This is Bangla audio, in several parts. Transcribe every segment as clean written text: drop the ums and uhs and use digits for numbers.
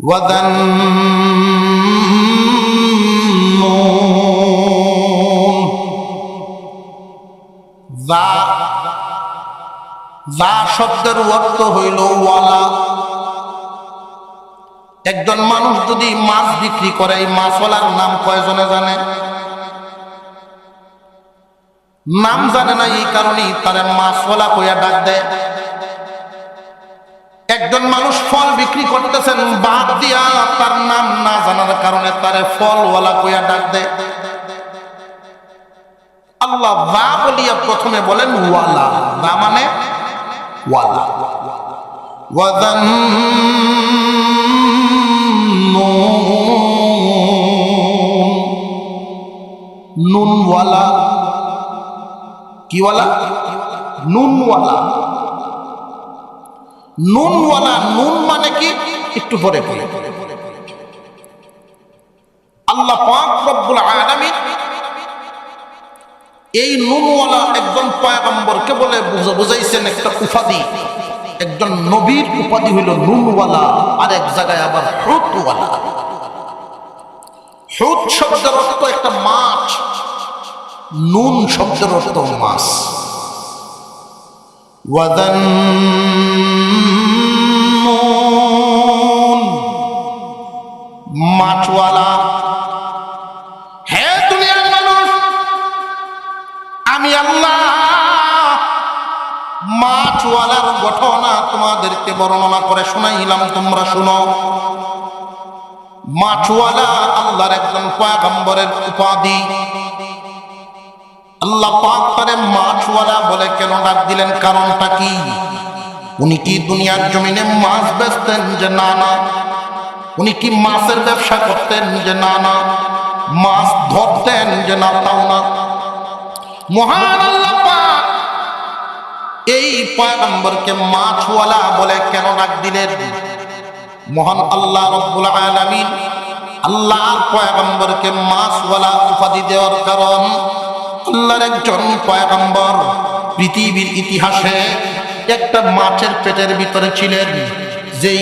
ওয়াযান্নুন যা শব্দের অর্থ হইল ওয়ালা। একজন মানুষ যদি মাছ বিক্রি করে, এই মাছওয়ালার নাম কয়জনে জানে? নাম জানে না, এই কারণেই তারে মাছওয়ালা কইয়া ডাক দেয়। একজন মানুষ ফল বিক্রি করতেছেন, বাদ দিয়া তার নাম না জানার কারণে তারে ফলওয়ালা কইয়া ডাক দেয়। আল্লাহ যা বলিয়া প্রথমে বলেন ওয়ালা, যা মানে ওয়ালা। নুনওয়ালা, কিওয়ালা? নুনওয়ালা। নুনওয়ালা, নুন মানে কি একটু পরে বলে। আল্লাহ পাক রব্বুল আলামিন এই নুনওয়ালা একজন পয়গম্বরকে বলে বুঝাইছেন একটা উপাধি। একজন নবীর উপাধি হইল নুনওয়ালা, আর এক জায়গায় আবার হুতওয়ালা। হুত শব্দের অর্থ একটা মাছ, নুন শব্দের অর্থ মাছ। ওয়াযান্নুন, মাছওয়ালা। হে দুনিয়ার মানুষ, আমি আল্লাহ মাছওয়ালার ঘটনা তোমাদেরকে বর্ণনা করে শোনাইলাম, তোমরা শুনো। মাছওয়ালা আল্লাহর একজন পয়গম্বরের উপাধি। আল্লাহ পাক তারে মাছওয়ালা বলে কেন ডাক দিলেন? কারণটা কি? উনি কি দুনিয়ার জমিনে মাছ বেচতেন? যে না না। উনি কি মাছের ব্যবসা করতেন? যে না না। মাছ ধরতেন? যে না, তাও না। মহান আল্লাহ পাক এই পয়গম্বরকে মাছওয়ালা বলে কেন ডাক দিলেন? মহান আল্লাহ রব্বুল আলামিন আল্লাহর পয়গম্বরকে মাছওয়ালা উপাধি দেওয়ার কারণ, আল্লাহর একজন পয়গম্বর পৃথিবীর ইতিহাসে একটা মাছের পেটের ভিতরে ছিলেন। যেই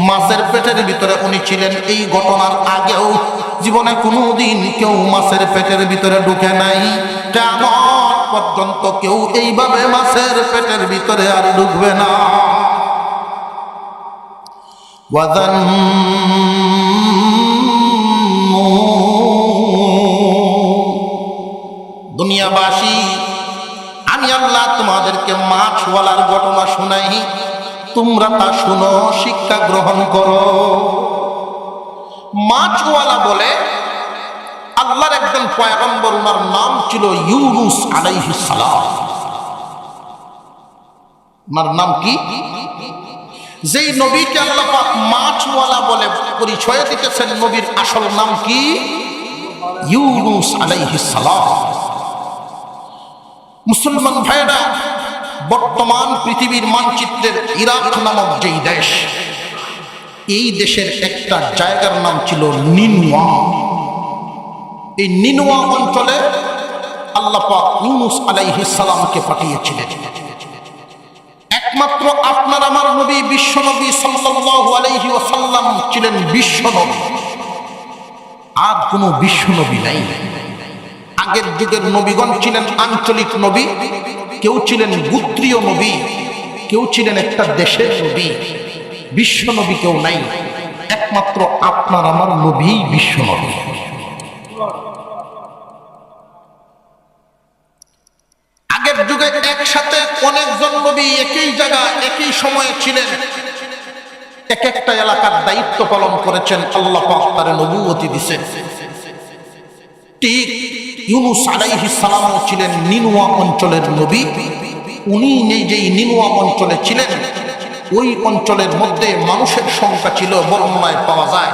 মাছের পেটের ভিতরে উনি ছিলেন, এই ঘটনার আগেও জীবনে কোনোদিন কেউ মাছের পেটের ভিতরে ঢুকে নাই। কিয়ামত পর্যন্ত কেউ এইভাবে মাছের পেটের ভিতরে আর ঢুকবে না। দুনিয়াবাসী, আমি আল্লাহ তোমাদেরকে মাছওয়ালার ঘটনা শোনাই, তোমরা তা শুনো, শিক্ষা গ্রহণ করো। মাছওয়ালা বলে আল্লাহর একজন পয়গম্বর, ওনার নাম ছিল ইউনুস আলাইহিস সালাম। ওনার নাম কি? যেই নবীকে আল্লাহ পাক মাছওয়ালা বলে পরিচয় দিতেছেন, নবীর আসল নাম কি? ইউনুস আলাইহিস সালাম। মুসলমান ভাইরা, বর্তমান পৃথিবীর মানচিত্রের ইরাক নামক যেই দেশ, এই দেশের একটা জায়গার নাম ছিল নিনওয়া। এই নিনওয়া অঞ্চলে আল্লাহ পাক ইউনুস আলাইহিস সালামকে পাঠিয়েছিলেন। একমাত্র আপনার আমার নবী বিশ্বনবী সাল্লাল্লাহু আলাইহি ওয়াসাল্লাম ছিলেন বিশ্বনবী, আর কোনো বিশ্বনবী নাই। আগের যুগের নবীগণ ছিলেন আঞ্চলিক নবী, কেউ ছিলেন গোত্রীয় নবী, কেউ ছিলেন একটা দেশের নবী। বিশ্বনবী কেউ নাই, একমাত্র আপনার আমার নবী বিশ্বনবী। আগের যুগে একসাথে অনেকজন নবী একই জায়গা একই সময়ে ছিলেন, এক একটা এলাকার দায়িত্ব পালন করেছেন। আল্লাহ পাক তার নবুয়তি দিয়েছেন। ঠিক ইউনুস আলাইহিস সালামও ছিলেন নিনওয়া অঞ্চলের নবী। উনি যেই নিনওয়া অঞ্চলে ছিলেন, ওই অঞ্চলের মধ্যে মানুষের সংখ্যা ছিল, বর্ণনায় পাওয়া যায়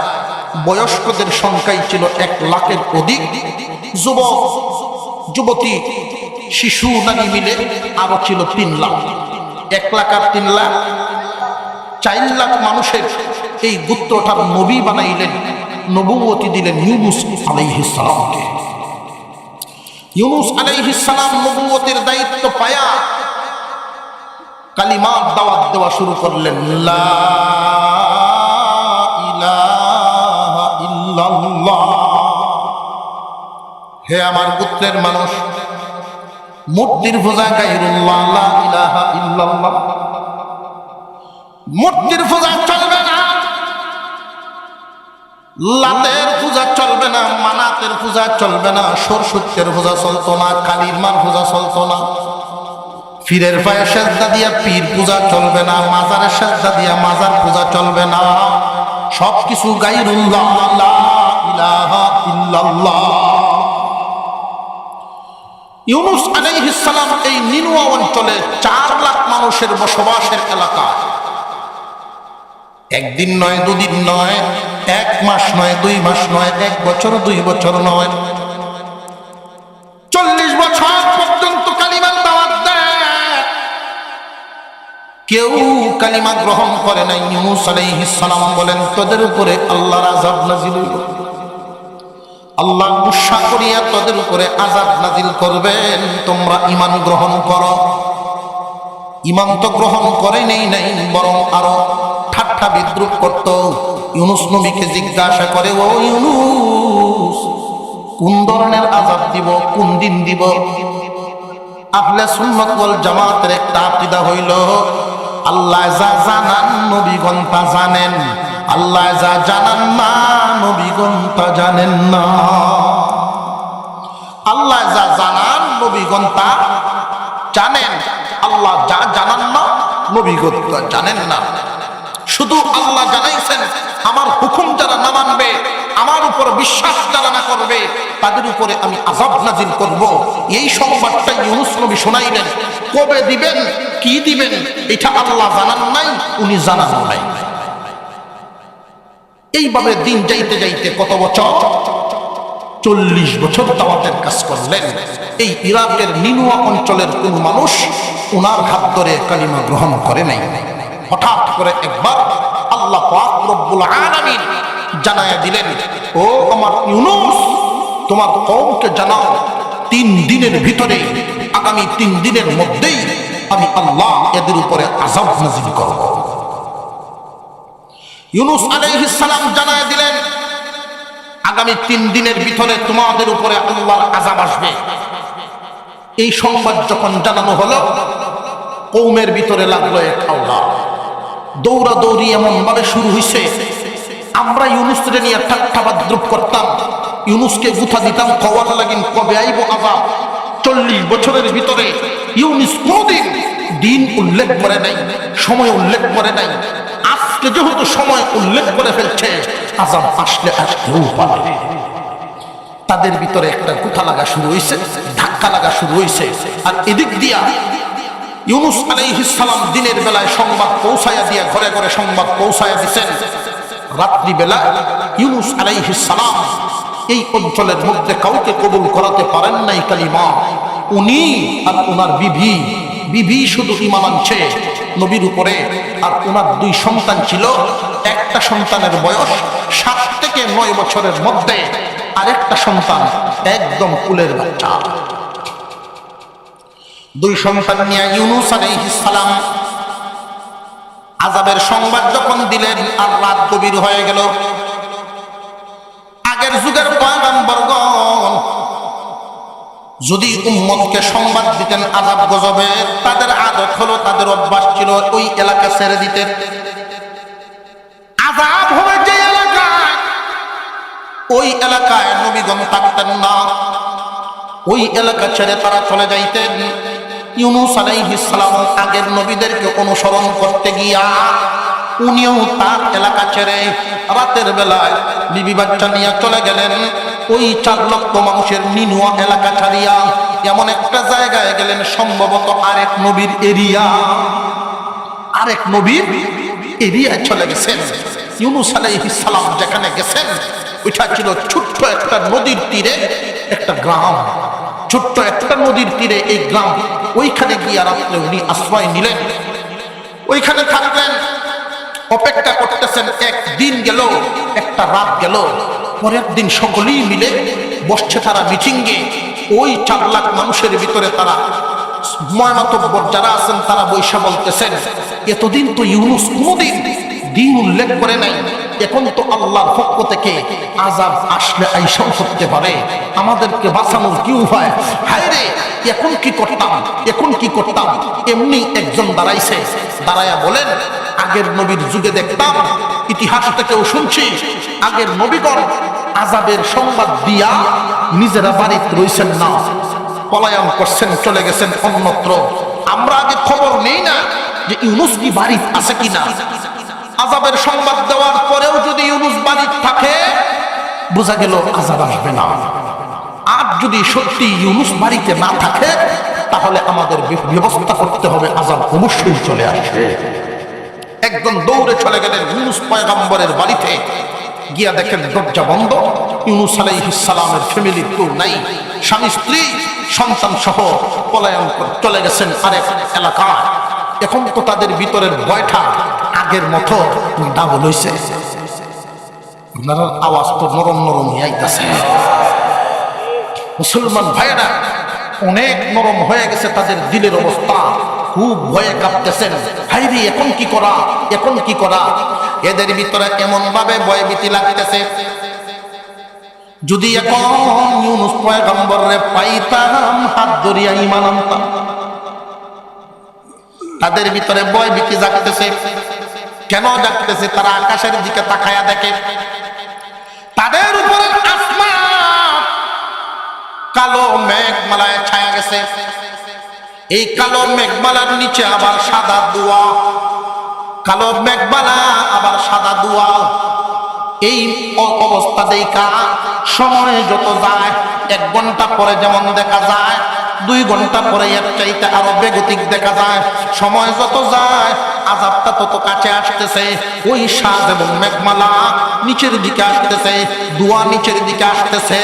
বয়স্কদের সংখ্যাই ছিল 1 লাখের অধিক, যুবক যুবতী শিশু নারী মিলে আরো ছিল 3 লাখ। 1 লাখ আর 3 লাখ, 4 লাখ মানুষের এই গোত্রটার নবী বানাইলেন, নবুয়তি দিলেন ইউনুস আলাইহিস সালামকে। ইউনুস আলাইহিস সালাম নবুয়তির দায়িত্ব পায়া কালিমার দাওয়াত দেওয়া শুরু করলেন। লা ইলাহা হে আমার পুত্রের মানুষ, মূর্তির পূজা গায়রুল্লাহ লা ইলাহা ইল্লাল্লাহ, মূর্তির পূজা চলবে না, লাতের পূজা চলবে না, মানাতের পূজা চলবে না, সরস্বতীর পূজা চলতো না, কালীর মার পূজা চলতো না, পীরের পায়ে সেজদা দিয়া পীর পূজা চলবে না, মাজারের সেজদা দিয়া মাজার পূজা চলবে না, সবকিছু গায়রুল্লাহ লা ইলাহা ইল্লাল্লাহ। ইউনুস আলাইহিস সালাম এই নিনুয়া অঞ্চলে 4 লাখ মানুষের বসবাসের এলাকা, একদিন নয়, দুদিন নয়, 1 মাস নয়, 2 মাস নয়, 1 বছর 2 বছর নয়, 40 বছর পর্যন্ত কালিমার দাওয়াত দেয়, কেউ কালিমা গ্রহণ করে নাই। ইউনুস আলাইহিস সালাম বলেন, তোদের উপরে আল্লাহর আযাব নাযিল হইল, আল্লাহ গুসা করিয়া তোদের উপরে আযাব নাযিল করবেন, তোমরা ঈমান গ্রহণ করো। ঈমান তো গ্রহণ করে নেই, বরং আরো ঠাট্টা বিদ্রুপ করত। ইউনুস নবীকে জিজ্ঞাসা করে, ও ইউনুস, কোন ধরনের আযাব দিব, কোন দিন দিব? আহলে সুন্নাত ওয়াল জামাতের একটা আকীদা হইল, আল্লাহ যা জানান নবীগণ তা জানেন, আল্লাহ যা জানান না নবীগণ তা জানেন না। আল্লাহ যা জানান নবীগণ তা জানেন, আল্লাহ যা জানান না নবীগণ তা জানেন না। শুধু আল্লাহ জানাইছেন, আমার হুকুম যারা না মানবে, আমার উপর বিশ্বাস যারা না করবে, তাদের উপরে আমি আযাব নাযিল করব। এই সংবাদটা ইউনুস নবী শোনাইলেন। কবে দিবেন, কি দিবেন, এটা আল্লাহ জানান নাই, উনি জানান নাই। এইভাবে দিন যাইতে যাইতে কত বছর? 40 বছর দাওয়াতের কাজ করলেন। এই ইরাকের নিনুয়া অঞ্চলের কোন মানুষ ওনার হাত ধরে কালিমা গ্রহণ করে নাই। হঠাৎ করে একবার আল্লাহ পাক রব্বুল আলামিন জানায়া দিলেন, ও আমার ইউনুস, তোমার কওমকে জানাও 3 দিনের ভিতরে, আগামী 3 দিনের মধ্যেই আমি আল্লাহ এদের উপরে আযাব নাযিল করব। ইউনুস আলাইহিস সালাম জানায়া দিলেন, আগামী 3 দিনের ভিতরে তোমাদের উপরে আল্লাহর আযাব আসবে। এই সংবাদ যখন জানানো হলো, কওমের ভিতরে লাগলো এক আওয়াজ, দৌড়াদৌড়ি এমন ভাবে শুরু হইছে। আমরা ইউনুসকে নিয়ে ঠাট্টা বিদ্রুপ করতাম, ইউনুসকে গুথা দিতাম, খবর লাগিন কবে আইব আযাব। 40 বছরের ভিতরে ইউনুস কোনদিন দিন উল্লেখ করে নাই, সময় উল্লেখ করে নাই। আজকে যেহেতু সময় উল্লেখ করে ফেলছে, আযাব আসলে আসতেও পারে। তাদের ভিতরে একটা গুথা লাগা শুরু হইছে, ধাক্কা লাগা শুরু হইছে। আর এদিক দিয়া ইউনুস আলাইহিস সালাম দিনের বেলায় সংবাদ পৌঁছায়া দিয়া ঘরে ঘরে সংবাদ পৌঁছায়া দিচ্ছেন। রাত্রি বেলা ইউনুস আলাইহিস সালাম এই অঞ্চলের মধ্যে কাউকে কবুল করাতে পারেন নাই কালিমা। উনি আর ওনার বিবি শুধু ঈমান আনছে নবীর উপরে। আর ওনার 2 সন্তান ছিল, একটা সন্তানের বয়স 7 থেকে 9 বছরের মধ্যে, আরেকটা সন্তান একদম কুলের বাচ্চা। 2 সন্তান নিয়ে ইউনুস আলাইহিস সালাম আযাবের সংবাদ যখন দিলেন, আর রাত গভীর হয়ে গেল। আগের যুগের পয়গম্বরগণ যদি উম্মতকে সংবাদ দিতেন আযাব গজবে, তাদের আদত হলো, তাদের অভ্যাস ছিল ওই এলাকা ছেড়ে দিতে। আযাব হবে যে এলাকায়, ওই এলাকায় নবীগণ থাকতেন না, ওই এলাকা ছেড়ে তারা চলে যাইতেন। ইউনুস আলাইহিস সালাম আগের নবীদেরকে অনুসরণ করতে গিয়া উনিও তার এলাকা ছেড়ে রাতের বেলায় বিবি বাচ্চা নিয়ে চলে গেলেন ওই 4 লক্ষ মানুষের নিনুয়া এলাকা ছাড়িয়া এমন একটা জায়গায় গেলেন, সম্ভবত আরেক নবীর এরিয়ায় চলে গেছেন। ইউনুস আলাইহিস সালাম যেখানে গেছেন ওইটা ছিল ছোট্ট একটা নদীর তীরে একটা গ্রাম, ছোট্ট একটা নদীর তীরে এই গ্রাম। ওইখানে গিয়া রাত্রে উনি আশ্রয় নিলেন, ওইখানে থাকলেন, অপেক্ষা করতেছেন। একদিন গেল, একটা রাত গেল, পরের দিন সকলেই মিলে বসছে তারা মিটিংয়ে। ওই 4 লাখ মানুষের ভিতরে তারা ময়নাতব্বর যারা আছেন তারা বৈশা বলতেছেন, এতদিন তো ইউনুস কোনদিন দিন উল্লেখ করে নাই, এখন তো আল্লাহর পক্ষ থেকে আযাব আসলে আইসাও করতে পারে, আমাদেরকে বাঁচানোর কি উপায়? হায় রে, এখন কি করতাম, এখন কি করতাম? এমনি একজন দাঁড়াইছে, দাঁড়ায়া বলেন, আগের নবীর যুগে দেখতাম, ইতিহাস থেকেও শুনছি, আগের নবীগণ আযাবের সংবাদ দিয়া নিজেরা বাড়িতে রইছেন না, পলায়ন করছেন, চলে গেছেন অন্যত্র। আমরা আগে খবর নেই না যে ইউনুস কি বাড়িতে আছে কিনা। আযাবের সংবাদ দেওয়ার পরেও যদি ইউনুস বাড়িতে থাকে, বোঝা গেল আযাব আসবে না। আর যদি সত্যি ইউনুস বাড়িতে না থাকে, তাহলে আমাদের ব্যবস্থা করতে হবে, আযাব অবশ্যই চলে আসবে। একজন দৌড়ে চলে গেলেন ইউনুস পয়গম্বরের বাড়িতে, গিয়া দেখেন দরজা বন্ধ, ইউনুস আলাইহিস সালামের ফ্যামিলি কেউ নাই, স্বামী স্ত্রী সন্তান সহ পলায়ন চলে গেছেন আরেক এলাকায়। এখন তো তাদের ভিতরের ভয়টা আগের মতো ডাবল হইছে। আপনার আওয়াজ তো নরম নরম আইতাছে। মুসলমান ভাইয়েরা অনেক নরম হয়ে গেছে তাদের দিলের অবস্থা, খুব ভয়ে কাঁপতেছেন। হাইরে, এখন কি করা, এখন কি করা? এদের ভিতরে এমন ভাবে ভয় ভীতি লাগতেছে, যদি এখন ইউনুস পয়গম্বরে পাইতাম, হাত ধরিয়া ঈমান আনতাম। তাদের ভিতরে ভয় ভীতি জাগতেছে। কেন জাগতেছে? তারা আকাশের দিকে তাকায়া দেখে, তাদের উপরে আসমান কালো মেঘমালায় ছায়া গেছে। এই কালো মেঘমালার নিচে আবার সাদা দুয়া, কালো মেঘমালা আবার সাদা দুয়া। এই অবস্থা দেখা সময় যত যায়, 1 ঘন্টা পরে যেমন দেখা যায়, 2 ঘন্টা পরে এর চাইতে আরো বেগতিক দেখা যায়। সময় যত যায়, আযাবটা তত কাছে আসতেছে। ওই সাদ এবং মেঘমালা নিচের দিকে আসতেছে, দুয়া নিচের দিকে আসতেছে।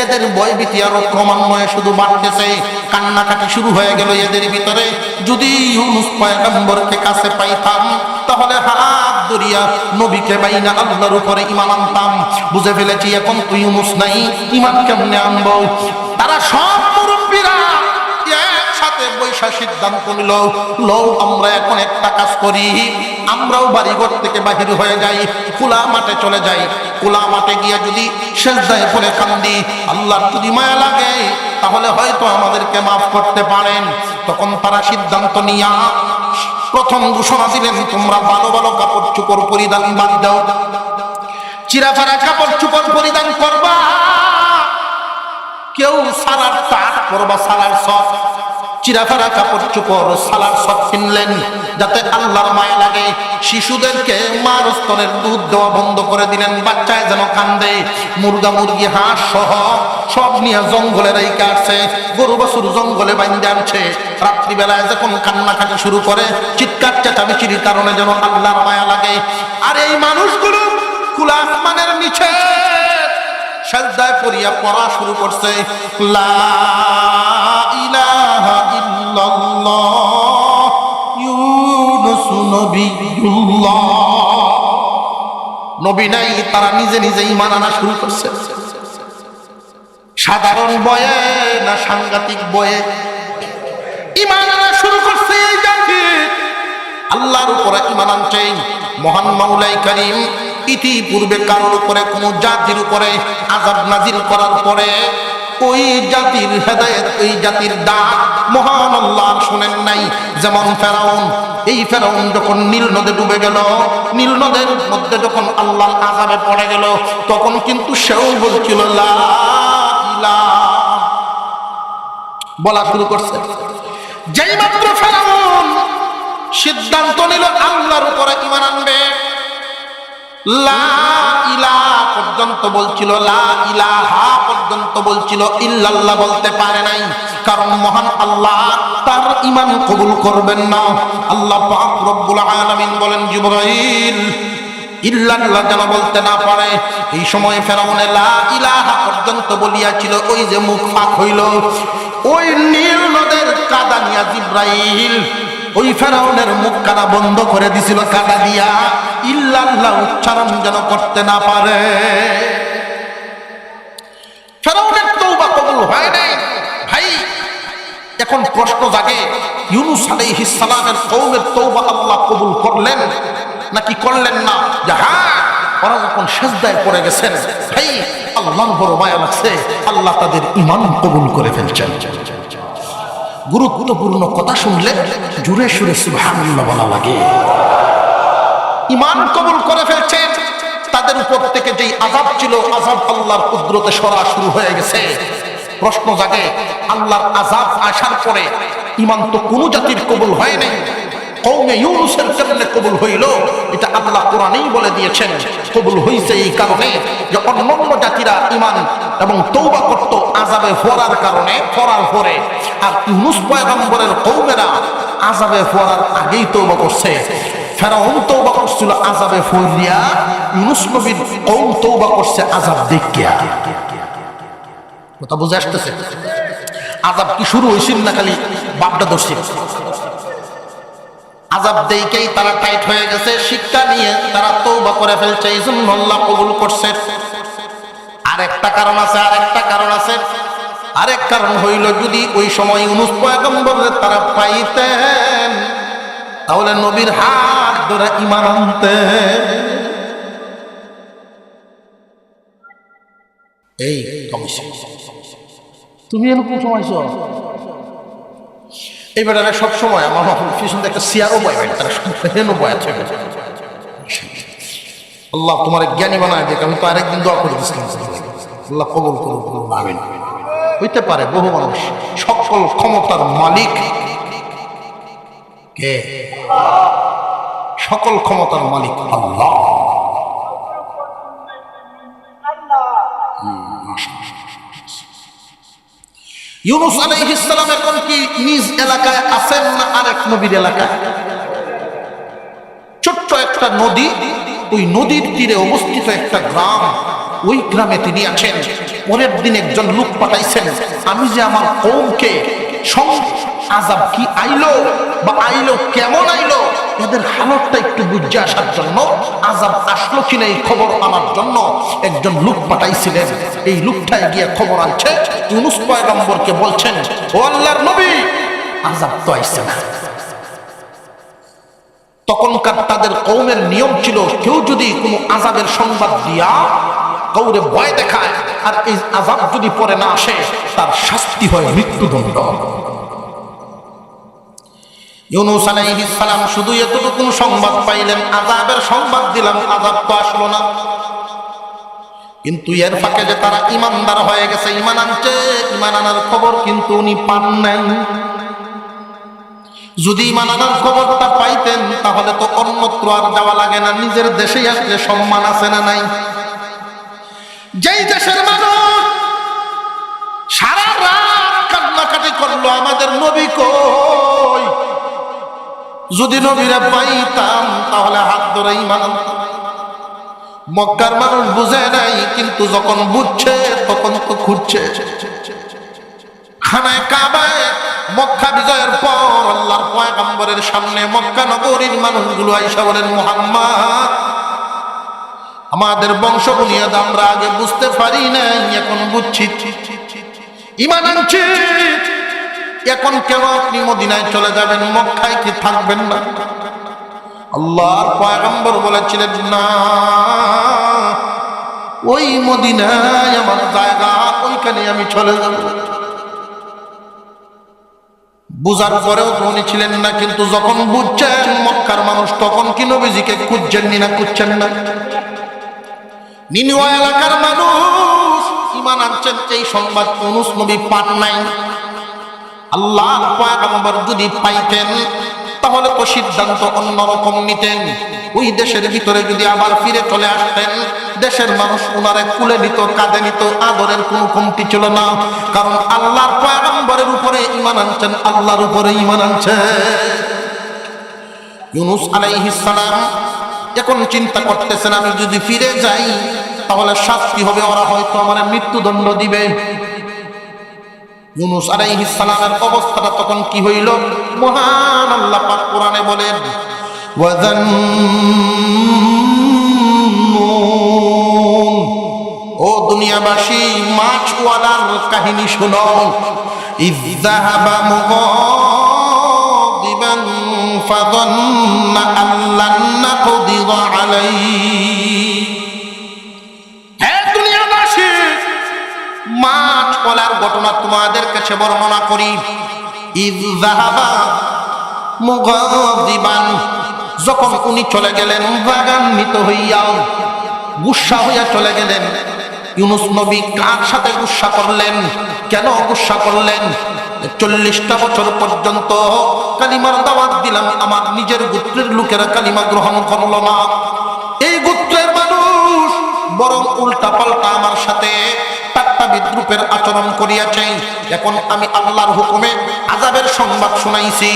এদের ভয়ভীতি আরো ক্রমান্বয়ে শুধু বাড়তেছে। কান্নাকাটি শুরু হয়ে গেল এদের ভিতরে। যদি ইউনুস পয়গম্বরকে কাছে পাইতাম, তাহলে হাত ধরিয়া নবীকে বাইনা আল্লাহর উপরে ঈমান আনতাম। বুঝে ফেলেছি এখন তো ইউনুস নাই, ঈমান কেমনে আনবো? তারা সব মুরব্বীরা একসাথে বৈশা সিদ্ধান্ত নিল, লও আমরা এখন একটা কাজ করি, আমরাও বাড়িঘর থেকে বাহির হয়ে যাই, খোলা মাঠে চলে যাই। খোলা মাঠে গিয়ে যদি সেজদায় পড়ে কান্দি, আল্লাহর যদি মায়া লাগে, তাহলে হয়তো আমাদেরকে মাফ করতে পারেন। তখন তারা সিদ্ধান্ত নিয়া প্রথম ঘোষণা দিলেন, তোমরা ভালো ভালো কাপড় চোপড় পরিধান বাদ দাও, চিরাফারা কাপড় চোপড় পরিধান করবা, কেউ সালার টাট করবা, সালার সব চিরাফারা কাপড় চোপড় সালার সব কিনলেন, যাতে আল্লাহর মায়া লাগে। শিশুদেরকে মার স্তনের দুধ দেওয়া বন্ধ করে দিলেন, বাচ্চায় যেন কান্দে। মুরগা মুরগি হাঁস সহ সব নিয়ে জঙ্গলে রেখে আসছে, গরু বাছুর জঙ্গলে বাইন্ধে আনছে। রাত্রিবেলায় যখন কান্নাকাটি শুরু করে, চিৎকার চেঁচামেচির কারণে যেন আল্লাহর মায়া লাগে। আর এই মানুষগুলো খোলা আসমানের নিচে সেজদায় পড়িয়া পড়া শুরু করছে, লা ইলাহা ইল্লাল্লাহ ইউনুস নবিয়্যুল্লাহ। নবী নাই, তারা নিজে নিজে ঈমান আনা শুরু করছে। সাধারণ বয়ে না সাংঘাতিক বয়ে ঈমান আনা শুরু করছে। এই জাতি আল্লাহর উপরে ঈমান আনছে। মহান মাওলাই কারীম ইতিপূর্বে কারোর উপরে কোন জাতির উপরে আযাব নাজিল করার পরে ওই জাতির হেদায়েত, ওই জাতির ডাক মহান আল্লাহ শুনেন নাই। যেমন ফেরাউন, এই ফেরাউন যখন নীল নদে ডুবে গেল, নীল নদের মধ্যে যখন আল্লাহর আযাবে পড়ে গেল, তখন কিন্তু সেও বলছিল লা ইলাহা বলা শুরু করছে। যেই মাত্র ফেরাউন সিদ্ধান্ত নিল আল্লাহর উপরে ঈমান আনবে, লা ইলাহা পর্যন্ত বলছিল, লা ইলাহা পর্যন্ত বলছিল, ইল্লাল্লাহ বলতে পারে নাই। কারণ মহান আল্লাহ তার ঈমান কবুল করবেন না। আল্লাহ পাক রব্বুল আলামিন বলেন, জিবরাইল ইল্লাল্লাহ যেন বলতে না পারে। এই সময় ফেরাউনে লা ইলাহা পর্যন্ত বলিয়াছিল, ওই যে মুখ ফাঁক হইল, ওই নীল নদের কাদা নিয়া জিবরাইল ওই ফেরাউনের মুখ কানা বন্ধ করে দিছিল কাদা দিয়া, ইল্লাল্লাহ উচ্চারণ যেন করতে না পারে। ফেরাউনের তওবা কবুল হয় নাই। ভাই, এখন প্রশ্ন জাগে, ইউনুস আলাইহিস সালামের কওমের তওবা আল্লাহ কবুল করলেন নাকি করলেন না? যে হ্যাঁ, ওরা যখন সেজদায় পড়ে গেছেন, ভাই আল্লাহর বড় মায়া লাগছে, আল্লাহ তাদের ঈমান কবুল করে ফেলছেন। গুরুত্বপূর্ণ কথা শুনলে জোরে সুরে সুবহানাল্লাহ বলা লাগে। ঈমান কবুল করে ফেলছেন, তাদের উপর থেকে যেই আযাব ছিল, আযাব আল্লাহর কুদরতে সরা শুরু হয়ে গেছে। প্রশ্ন জাগে, আল্লাহর আযাব আসার পরে ঈমান তো কোনো জাতির কবুল হয় নাই, কওমে ইউনূসের কেমনে কবুল হইল? এটা আল্লাহ কোরআনেই বলে দিয়েছেন। কবুল হইছে এই কারণে যে অন্যান্য জাতিরা ঈমান এবং তওবা করত আযাবে পড়ার কারণে, পড়ার পরে, আর ইউনূস পয়গম্বরের কওমেরা আযাবে পড়ার আগেই তওবা করছে। ফেরাউন তওবা করছিল আযাবে পড়িয়া, ইউনূস নবীর কওম তওবা করছে আযাব দেখিয়া। কথা বুঝে আসতেছে? আযাব কি শুরু হইছিল না খালি বাপটা ধরছিল? আযাব দেইকেই তারা টাইট হয়ে গেছে, শিক্ষা নিয়ে তারা তওবা করে ফেলছে, এই জন্য আল্লাহ কবুল করছে। আরেকটা কারণ আছে, আরেক কারণ হইল, যদি ওই সময় ইউনূস পয়গম্বরের তারা পাইতেন তাহলে নবীর হাত ধরে ঈমান আনতেন। এই কমিশন তুমি এরকম সময় এই বেটারা সবসময় আমার পিছন থেকে একটা চেয়ারও বয়, তারা হেনও বয় আছে। আল্লাহ তোমার জ্ঞানী বানায় দেখ, আমি তো আরেকদিন দোয়া করে দিচ্ছিলাম, আল্লাহ কবুল করুন, আমিন। হইতে পারে বহু মানুষ, সকল ক্ষমতার মালিক কে? সকল ক্ষমতার মালিক আল্লাহ। ইউনূস আলাইহিস সালাম এখন কি নিজ এলাকায় আছেন না আরেক নবীর এলাকায়? ছোট্ট একটা নদী, ওই নদীর তীরে অবস্থিত একটা গ্রাম, ওই গ্রামে তিনি আছেন। পরের দিন একজন লোক পাঠাইছেন, আমি যে আমার কওমকে আযাব কি আইলো বা আইলো কেমন আইলো, এদের হালতটা একটু বুঝে আসার জন্য, আযাব আসলো কিনা এই খবর আনার জন্য একজন লোক পাঠাইছিলেন। এই লোকটায় গিয়ে খবর আনছে, ইউনূস পয়গম্বরকে বলছেন, ও আল্লাহর নবী, আযাব তো আইছে না। তখনকার তাদের কওমের নিয়ম ছিল, কেউ যদি কোনো আযাবের সংবাদ দিয়া কাউরে ভয় দেখায় আর এই আযাব যদি পরে না আসে, তার শাস্তি হয় মৃত্যুদণ্ড। ইউনূস আলাইহিস সালাম শুধু এতটুকু সংবাদ পাইলেন, আযাবের সংবাদ দিলাম, আযাব তো আসলো না। কিন্তু এর ফাঁকে যে তারা ঈমানদার হয়ে গেছে, ঈমান আনছে, ঈমান আনার খবর কিন্তু উনি পান নাই। যদি ঈমান আনার খবরটা পাইতেন তাহলে তো অন্যত্র আর যাওয়া লাগে না, নিজের দেশেই আসলে সম্মান আছে না নাই? যেই দেশের মানুষ সারা রাত কান্নাকাটি করলো, আমাদের নবী কই, যদি নবীরা পাইতাম তাহলে হাত ধরে ঈমান আনতাম। মক্কার মানুষ বুঝে নাই, কিন্তু যখন বুঝছে তখন তো খুঁজছে। খানায় কাবায় মক্কা বিজয়ের পর আল্লাহর পয়গম্বরের সামনে মক্কা নগরীর মানুষগুলো আইসা বলেন, মুহাম্মদ, আমাদের বংশ বুনিয়াদ আমরা আগে বুঝতে পারি নাই, এখন বুঝছি, ঈমান আনছি। এখন কেন আপনি মদিনায় চলে যাবেন, মক্কায় কি থাকবেন না? আল্লাহর পয়গম্বর বলেছিলেন, না, ওই মদিনায় আমার জায়গা, ওইখানে আমি চলে যাব। বুঝার পরেও তো উনি ছিলেন না, কিন্তু যখন বুঝছেন মক্কার মানুষ, তখন কি নবীজিকে খুঁজছেন না? খুঁজছেন না। নিনিওয়া এলাকার মানুষ ঈমান আনছেন, এই সংবাদ ইউনূস নবী পান নাই। আল্লাহর পয়গম্বর যদি পাইতেন তাহলে তো সিদ্ধান্ত অন্যরকম নিতেন। ওই দেশের ভিতরে যদি আবার ফিরে চলে আসতেন, দেশের মানুষ ওনারে কুলে নিত, কাঁধে নিত, আদরের কোনো কমতি ছিল না। কারণ আল্লাহর পয়গম্বরের উপরে ঈমান আনছেন, আল্লাহর উপরে ঈমান আনছেন। ইউনূস আলাইহিস সালাম এখন চিন্তা করতেছেন, আমি যদি ফিরে যাই তাহলে শাস্তি হবে, ওরা হয়তো আমার মৃত্যুদণ্ড দিবে। ইউনূস আলাইহিস সালামের অবস্থাটা তখন কি হইল? মহান আল্লাহ পাক কোরআনে বলেন, ওয়াযান্নুন, ও দুনিয়াবাসী, মাছওয়ালার কাহিনী শোনো। ইয যাহাবা মুগাদিবান ফাযান্না আল্লান নাকদিরা আলাইহি তাআলার ঘটনা তোমাদের কাছে বর্ণনা করি। ইয যাহাবা মুগাযিবান, যখন উনি চলে গেলেন রাগান্বিত হইয়া, গুসা হইয়া চলে গেলেন। ইউনুস নবী কার সাথে গুসা করলেন? কেন গুসা করলেন? 40টা বছর পর্যন্ত কালিমার দাওয়াত দিলাম, আমার নিজের গোত্রের লোকেরা কালিমা গ্রহণ করলো না। এই গোত্রের মানুষ বরং উল্টা পাল্টা আমার সাথে ঠাট্টা বিদ্রুপের আচরণ করিয়াছে। এখন আমি আল্লাহর হুকুমে আযাবের সংবাদ শুনাইছি।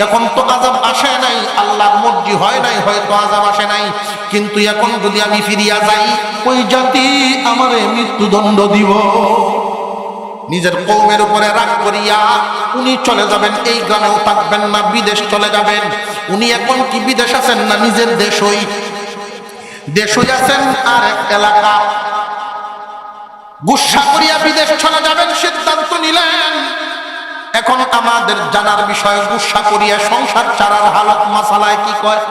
এখন তো আযাব আসে নাই, আল্লাহর মর্জি হয় নাই, হয়তো আযাব আসে নাই, কিন্তু এখন যদি আমি ফিরিয়া যাই, ওই জাতি আমারে মৃত্যুদণ্ড দিব। নিজের কওমের উপরে রাগ করিয়া উনি চলে যাবেন, এই গ্রামেও থাকবেন না, বিদেশ চলে যাবেন। উনি এখন কি বিদেশ আছেন না নিজের দেশই? দেশই আছেন আর এক এলাকা। গুসা করিয়া বিদেশ চলে যাবেন সিদ্ধান্ত নিলেন। এখন আমাদের জানার বিষয়, গুসা করিয়া সংসার চালার হালত মাসালায় কি কয়।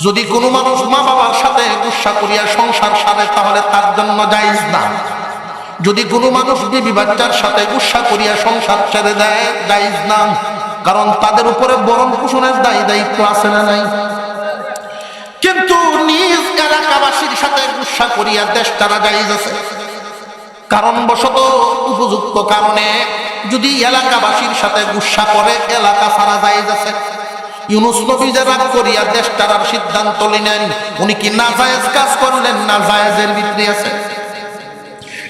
যদি কোনো মানুষ মা বাবার সাথে গুসা করিয়া সংসার সারে, তাহলে তার জন্য জায়েজ না। যদি কোনো মানুষ বিবি বাচ্চার সাথে গুসা করিয়া সংসার ছেড়ে দেয়, জায়েজ না, কারণ তাদের উপরে বরণ পোষণের দায়িত্ব আছে না নাই? কিন্তু নিজ এলাকাবাসীর সাথে গুসা করিয়া দেশ ছাড়া জায়েজ আছে। কারণবশত, উপযুক্ত কারণে যদি এলাকাবাসীর সাথে গুসা করে, এলাকা ছাড়া জায়েজ আছে। ইউনুস নবী যে রাগ করিয়া দেশ ছাড়ার সিদ্ধান্ত নিলেন, উনি কি নাজায়েজ কাজ করলেন না জায়েজের ভিতরে আছে?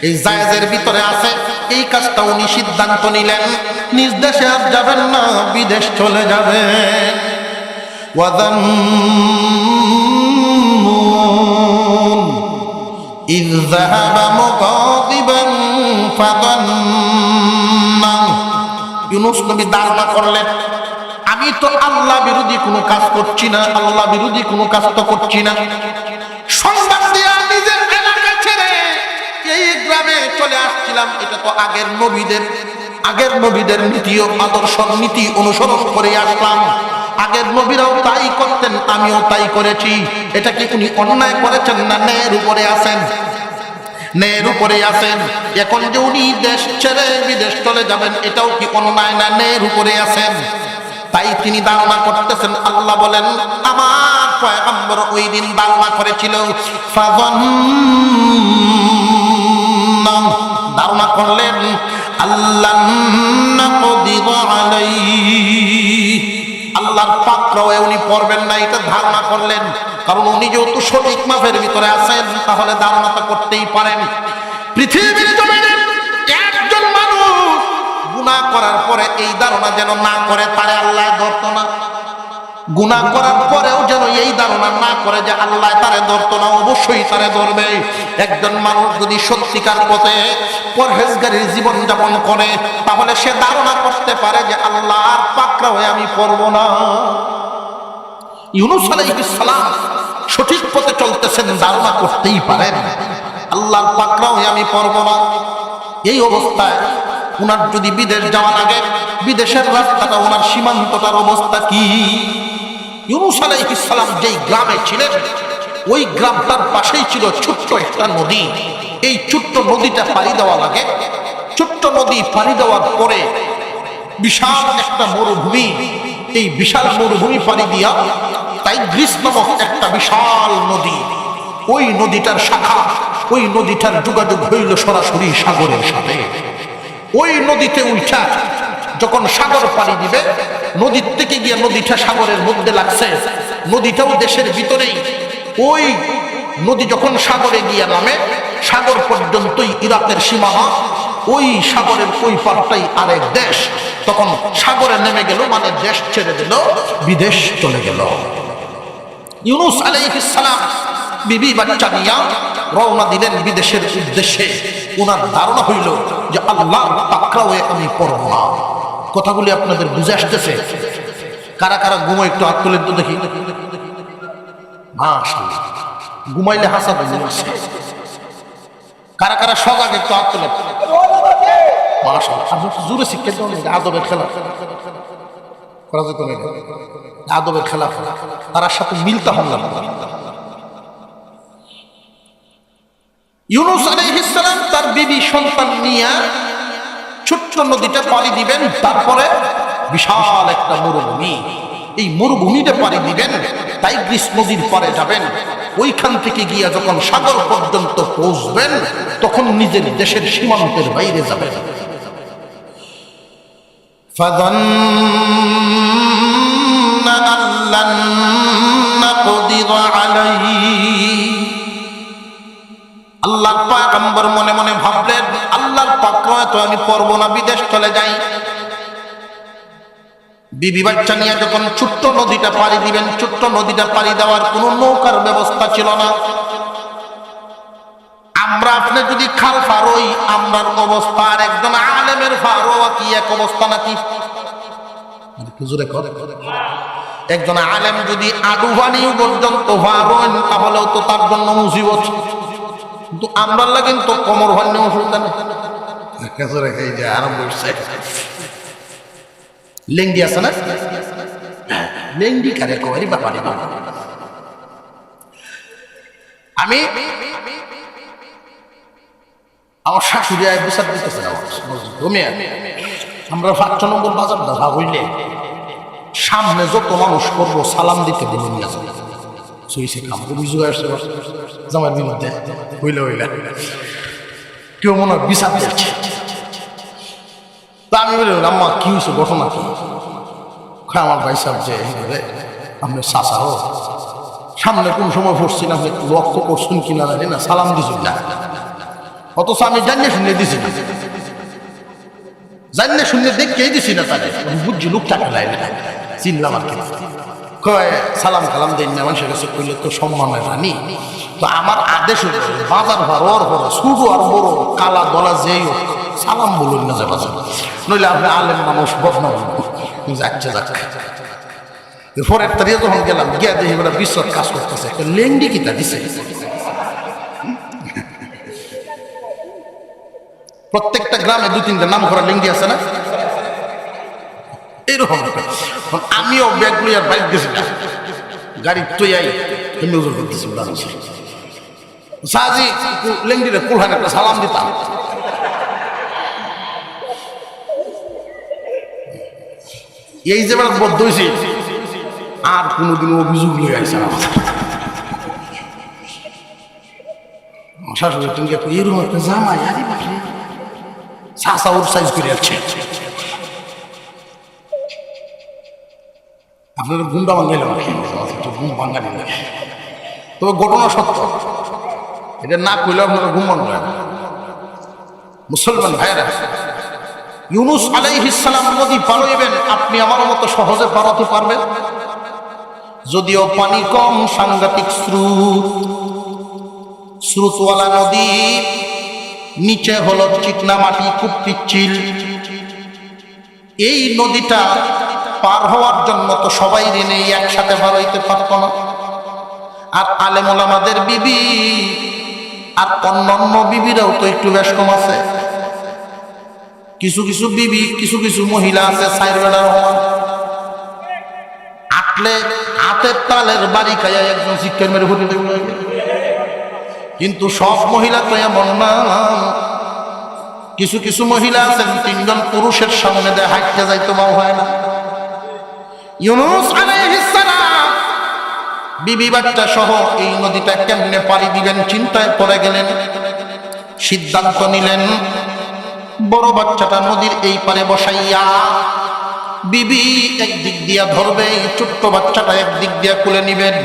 এই জায়েজের ভিতরে আছে। এই কাজটা উনি সিদ্ধান্ত নিলেন, নিজ দেশে আর যাবেন না, বিদেশ চলে যাবেন। ওয়াযান্নুন ইয যাহাবা মুগাযিবান ফাযান্না, ইউনুস নবী ধারণা করলেন, আমি তো আল্লাহ বিরোধী কোনো কাজ করছি না, আল্লাহ বিরোধী কোনো কাজ তো করছি না। সংবাদ দিয়া নিজের এলাকা ছেড়ে এই গ্রামে চলে আসছিলাম। এটা তো আগের নবীদের নীতি ও আদর্শ নীতি অনুসরণ করে আসলাম। আগের নবীরাও তাই করতেন, আমিও তাই করেছি। এটা কি উনি অন্যায় করেছেন না ন্যায়ের উপরে আছেন? ন্যায়ের উপরে আছেন। এখন যে উনি দেশ ছেড়ে বিদেশ চলে যাবেন, এটাও কি অন্যায় না ন্যায়ের উপরে আছেন? তাই তিনি ধারণা করতেছেন। আল্লাহ বলেন, আমার পয়গম্বর ওই দিন ধারণা করেছিল, ধারণা করলেন আল্লাহ আল্লাহর পাকড়াও উনি পড়বেন না, এটা ধারণা করলেন। কারণ উনি যেহেতু সঠিক মাপের ভিতরে আছেন, তাহলে ধারণা তো করতেই পারেন। পৃথিবীর জমিনে একজন মানুষ গুনাহ করার পরে এই ধারণা যেন না করে, তারে আল্লাহ ধরতো না। গুনাহ করার পরেও যেন এই ধারণা না করে যে আল্লাহ তারে ধরতো না, অবশ্যই তারে ধরবে। একজন মানুষ যদি সত্যিকার পথে পরহেজগারীর জীবন যাপন করে, তাহলে সে ধারণা করতে পারে যে আল্লাহর পাকড়া হয়ে আমি পড়ব না। ইউনুস আলাইহিস সালাম সঠিক পথে চলতেছেন, ধারণা করতেই পারেন আল্লাহর পাকড়া হয়ে আমি পড়ব না। এই অবস্থায় উনার যদি বিদেশ যাওয়া লাগে, বিদেশের রাস্তাটা, ওনার সীমান্তটার অবস্থা কি? ইউনুস আলাইহিস সালাম যেই গ্রামে ছিলেন, ওই গ্রামটার পাশেই ছিল ছোট্ট একটা নদী। এই ছোট্ট নদীটা পাড়ি দেওয়া লাগে। ছোট্ট নদী পাড়ি দেওয়ার পরে বিশাল একটা মরুভূমি, এই বিশাল মরুভূমি পাড়ি দিয়া টাইগ্রিস নামক একটা বিশাল নদী, ওই নদীটার শাখা, ওই নদীটার যোগাযোগ হইল সরাসরি সাগরের সাথে। ওই নদীতে উঠা যখন সাগর পাড়ি দিবে, নদীর থেকে গিয়ে নদীটা সাগরের মধ্যে লাগছে, নদীটাও দেশের ভিতরেই। ওই নদী যখন সাগরে গিয়ে নামে, সাগর পর্যন্তই ইরাকের সীমানা, ওই সাগরের ওই পারটাই আরেক দেশ। তখন সাগরে নেমে গেল, মানে দেশ ছেড়ে দিল, বিদেশ চলে গেল। ইউনুস আলাইহিস সালাম বিবি বাচ্চা নিয়া রওনা দিলেন বিদেশের উদ্দেশ্যে। ওনার ধারণা হইল যে আল্লাহর পাকড়াও আমি পড়ব না। কথাগুলি আপনাদের বুঝে আসতেছে? কারা কারা ঘুমো একটু হাত তুলেন তো দেখি। মাশাআল্লাহ, ঘুমাইলে হাসা বুঝে। কারা কারা সজাগ একটু হাত তুলেন। মাশাআল্লাহ, আপনি জোরে শিক্ষা দেন। আদবের খেলা করা যেত না, আদবের খেলা, তার সাথে মিলতে হবে না। ইউনুস আলাইহিস সালাম তার বিবি সন্তান নিয়ে ছোট্ট নদীটা পাড়ি দিবেন, তারপরে বিশাল একটা মরুভূমি, এই মরুভূমিটা পাড়ি দিবেন, টাইগ্রিস নদীর পাড়ে যাবেন, ওইখান থেকে গিয়া যখন সাগর পর্যন্ত পৌঁছবেন তখন নিজের দেশের সীমান্তের বাইরে যাবেন। فظن أن لن نقدر عليه আল্লাহর পয়গম্বর মনে মনে ভাবলেন, আল্লাহর পাক তো আমি পারবো না, বিদেশ চলে যাই। বিবি বাচ্চা নিয়ে যখন ছোট্ট নদীটা পাড়ি দিবেন, ছোট্ট নদীটা পাড়ি দেওয়ার কোনো নৌকার ব্যবস্থা ছিল না। আমরা আপনি যদি খাল পারোই, আমরার অবস্থা আর একজন আলেমের পারো কি এক অবস্থা নাকি? একজন আলেম যদি আডুবানি পর্যন্ত পারেন তাহলেও তো তার জন্য মুসিবত, কিন্তু আমরা কিন্তু কোমর ভান্নে অসুবিধা নেই। লেঙ্গি আছে না, লেঙ্গি কারে করি বাবা। আমি আমার শাশুড়ি বিচার দিতেছে না, আমরা 5 নম্বর বাজার দেখা হইলে সামনে যত মানুষ করবো সালাম দিতে বলে নিয়ে যাবো। জামার বিরুদ্ধে হইলে কেউ মনে হয় বিচার দিচ্ছে। তা আমি বলি, আম্মা কি হয়েছে, ঘটনা কি? আমার ভাই সাহেব যে আপনি চাচাও সামনে কোন সময় পড়ছি না, আপনি লক্ষ্য করছেন কিনা জানি না, সালাম দিছি না, অথচ আমি জানিয়ে শুনে দিছি না, জানিয়ে শুনে দেখেই দিছি না, তাহলে বুঝছি লোকটাকে লাইলে চিনলাম আর কি। কয় সালাম কালাম দেন না, মানুষের কাছে করলে তো সম্মানের রানী। তো আমার আদেশ বাজার ভার ওর বড় শুরু আর বড় কালা গলা যেই হোক সালাম বলুন না, যাবা নইলে আপনি আলেম মানুষ বদনাম যাচ্ছে যাচ্ছে। পরের তারিখে যখন গেলাম গিয়া দেখি ওরা বিশ্বাস কাজ করতেছে, একটা লেন্ডি কিতা দিছে। প্রত্যেকটা গ্রামে 2-3টা নাম করা লেঙ্গি আছে না, এরকম। আমিও ব্যাগগুলি আর বাইক গেছিলাম, গাড়ি তৈয়াই এমনি ওজন করতেছি, সাহাজি লেঙ্গিরে কুলহান একটা সালাম দিতাম। এই যে বেড়া বদ্ধ হয়েছে, আর কোনোদিন অভিযোগ লয়ে আসছে না। শাশুড়ি তুমি এরকম একটা জামাই আরে বাপরে চাষা ওর সাইজ করে যাচ্ছে। আপনারা ঘুমটা ভাঙাইলাম, ঘুম ভাঙা দিল, তবে ঘটনা সত্য, এটা না কইলে আপনারা ঘুম ভাঙলেন। মুসলমান ভাইরা, ইউনুস আলাইহিস সালাম নদী পার হইবেন, আপনি আমার মতো সহজে পারাতে পারবেন? যদিও পানি কম, সাংঘাতিক স্রোতওয়ালা নদী, নিচে হলো চিকনা মাটি, খুব পিচ্ছিল। এই নদীটা পার হওয়ার জন্য তো সবাই ঋণে একসাথে পার হইতে পারত না। আর আলেম ওলামাদের বিবি আর অন্যান্য বিবিরাও তো একটু বেশ কম আছে। কিছু কিছু বিবি, কিছু কিছু মহিলা আছে 4 বেলার হওয়া আটলে হাতের তালের বাড়ি খাইয়া একজন শিক্ষার মেরে হতে দেবে। কিন্তু সব মহিলা তো এমন না, কিছু কিছু মহিলা আছেন 3 জন পুরুষের সামনে দিয়ে হাঁটতে যাইতে পাও হয় না। ইউনুস আলাইহিস সালাম বিবি বাচ্চা সহ এই নদীটা কেমনে পাড়ি দিবেন চিন্তায় পড়ে গেলেন। সিদ্ধান্ত নিলেন বড় বাচ্চাটা নদীর এই পারে বসাইয়া বিবি একদিক দিয়া ধরবে, ছোট্ট বাচ্চাটা একদিক দিয়া খুলে নিবেন।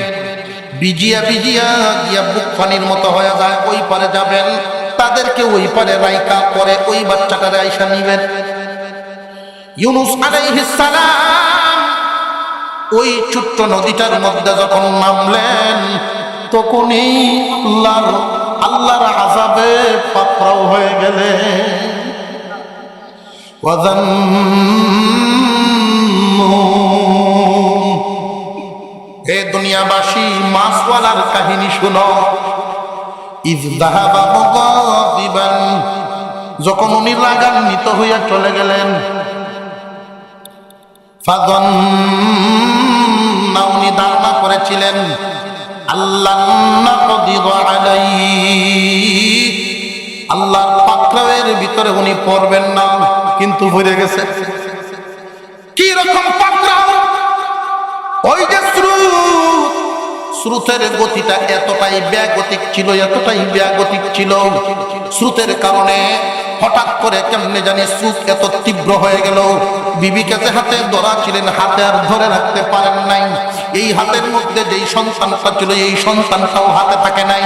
ভিজিয়া ভিজিয়া গিয়া বুক পানির মতো হয়ে যায়, ওই পারে যাবেন, তাদেরকে ওই পারে রাইকা পরে ওই বাচ্চাটারে আইসা নিবেন। ইউনুস আলাইহিস সালাম ওই ছোট্ট নদীটার মধ্যে যখন নামলেন তখনই আল্লাহর আযাবে পাকড়াও হয়ে গেলেন। হে দুনিয়াবাসী, মাছওয়ালার কাহিনী শুনো। ইয যাহাবা মুগাদিবান, যখন উনি রাগান্বিত হইয়া চলে গেলেন। ফাযান্না, উনি ধারণা করেছিলেন আল্লাহ নাকদির আলাইহি, আল্লাহর পাকড়াওয়ের ভিতরে উনি পড়বেন না। কিন্তু ভরে গেছে। কি রকম পাকড়াও! ওই যে স্রোতের গতিটা এতটাই ব্যাগতিক ছিল, এতটাই ব্যাগতিক ছিল, স্রোতের কারণে হঠাৎ করে কেমনে জানি স্রোত এত তীব্র হয়ে গেল। বিবিকে যে হাতে ধরা ছিলেন, হাতে আর ধরে রাখতে পারেন নাই। এই হাতের মধ্যে যেই সন্তানটা ছিল, এই সন্তানটাও হাতে থাকে নাই।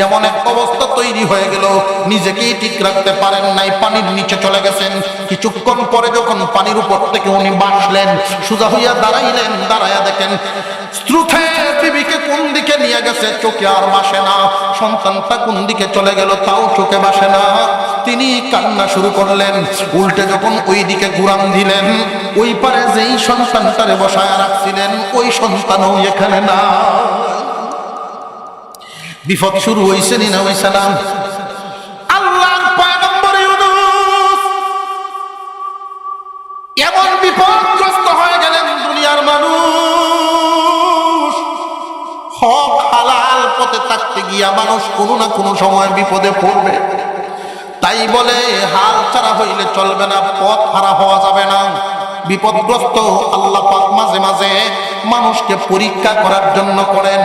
এমন এক অবস্থা তৈরি হয়ে গেল, নিজেকেই ঠিক রাখতে পারেন নাই, পানির নিচে চলে গেছেন। কিছুক্ষণ পরে যখন পানির উপর থেকে উনি বাঁচলেন, সোজা হইয়া দাঁড়াইলেন, দাঁড়াইয়া দেখেন স্রোতে বিবিকে কোন দিকে নিয়ে গেছে, চোখে আর বাসে না। সন্তানটা কোন দিকে চলে গেল, তাও চোখে বাসে না। তিনি কান্না শুরু করলেন। উল্টে যখন ওই দিকে ঘুরান দিলেন, ওই পারে যেই সন্তানটারে বসায় রাখছিলেন, ওই সন্তানও এখানে না। বিপদ শুরু হইছে নি না হইছে না? আল্লাহর পয়গম্বর ইউনূস এমন বিপদগ্রস্ত হয়ে গেলেন। দুনিয়ার মানুষ হক হালাল পথে থাকতে গিয়া মানুষ কোনো না কোনো সময় বিপদে পড়বে। তাই বলে হাল ছাড়া হইলে চলবে না, পথ হারা হওয়া যাবে না। বিপদগ্রস্ত আল্লাহ পাক মাঝে মাঝে মানুষকে পরীক্ষা করার জন্য করেন।